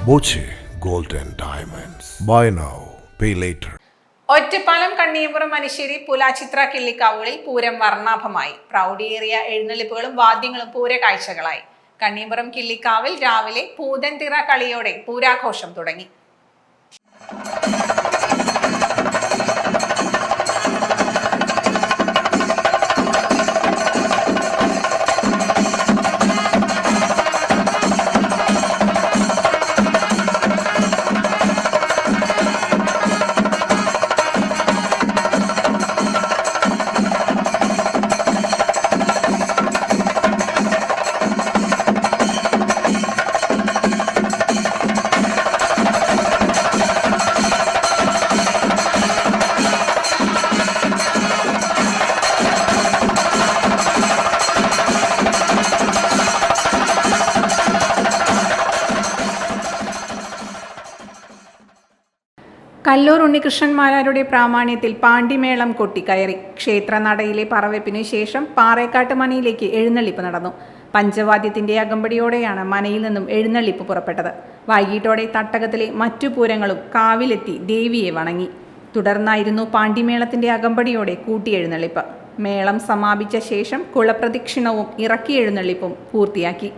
Boche Gold and Diamonds. Buy now, pay later. Ottapalam Kanniyampuram Manassery പുലാച്ചിത്ര കിള്ളിക്കാവുകളിൽ Pooram വർണ്ണാഭമായി. പ്രൗഢിയേറിയ എഴുന്നള്ളിപ്പുകളും വാദ്യങ്ങളും പൂരകാഴ്ചകളായി. Kanniyampuram കിള്ളിക്കാവിൽ രാവിലെ പൂതൻതിറ കളിയോടെ പൂരാഘോഷം തുടങ്ങി. കല്ലൂർ ഉണ്ണികൃഷ്ണന്മാരാരുടെ പ്രാമാണ്യത്തിൽ പാണ്ടിമേളം കൊട്ടിക്കയറി. ക്ഷേത്രനടയിലെ പറവെപ്പിനു ശേഷം പാറേക്കാട്ട് മനയിലേക്ക് എഴുന്നള്ളിപ്പ് നടന്നു. പഞ്ചവാദ്യത്തിന്റെ അകമ്പടിയോടെയാണ് മനയിൽ നിന്നും എഴുന്നള്ളിപ്പ് പുറപ്പെട്ടത്. വൈകിട്ടോടെ തട്ടകത്തിലെ മറ്റു പൂരങ്ങളും കാവിലെത്തി ദേവിയെ വണങ്ങി. തുടർന്നായിരുന്നു പാണ്ടിമേളത്തിന്റെ അകമ്പടിയോടെ കൂട്ടിയെഴുന്നള്ളിപ്പ്. മേളം സമാപിച്ച ശേഷം കുളപ്രദക്ഷിണവും ഇറക്കിയെഴുന്നള്ളിപ്പും പൂർത്തിയാക്കി.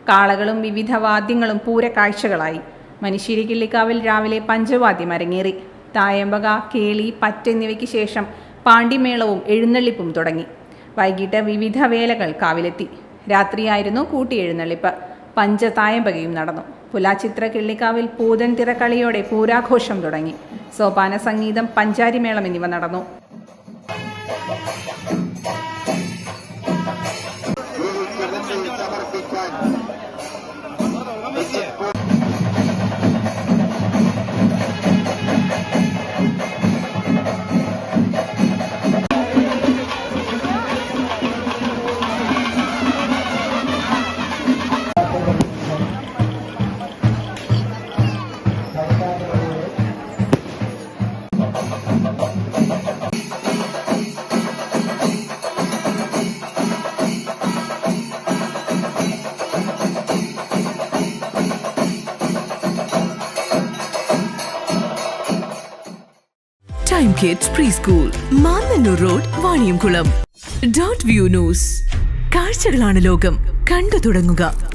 കാളകളും വിവിധ വാദ്യങ്ങളും പൂരക്കാഴ്ചകളായി. മനശ്ശേരി കിള്ളിക്കാവിൽ രാവിലെ പഞ്ചവാദ്യം അരങ്ങേറി. തായമ്പക, കേളി, പറ്റ് എന്നിവയ്ക്ക് ശേഷം പാണ്ടിമേളവും എഴുന്നള്ളിപ്പും തുടങ്ങി. വൈകിട്ട് വിവിധ വേലകൾ കാവിലെത്തി. രാത്രിയായിരുന്നു കൂട്ടിയെഴുന്നള്ളിപ്പ്. പഞ്ചതായമ്പകയും നടന്നു. പുലാച്ചിത്ര കിള്ളിക്കാവിൽ പൂതൻതിറ കളിയോടെ പൂരാഘോഷം തുടങ്ങി. സോപാന സംഗീതം, പഞ്ചാരിമേളം എന്നിവ നടന്നു. Time Kids Preschool, Mannannur road, Vaniyamkulam. .view News. കാഴ്ചകളാണ് ലോകം, കണ്ടു തുടങ്ങുക.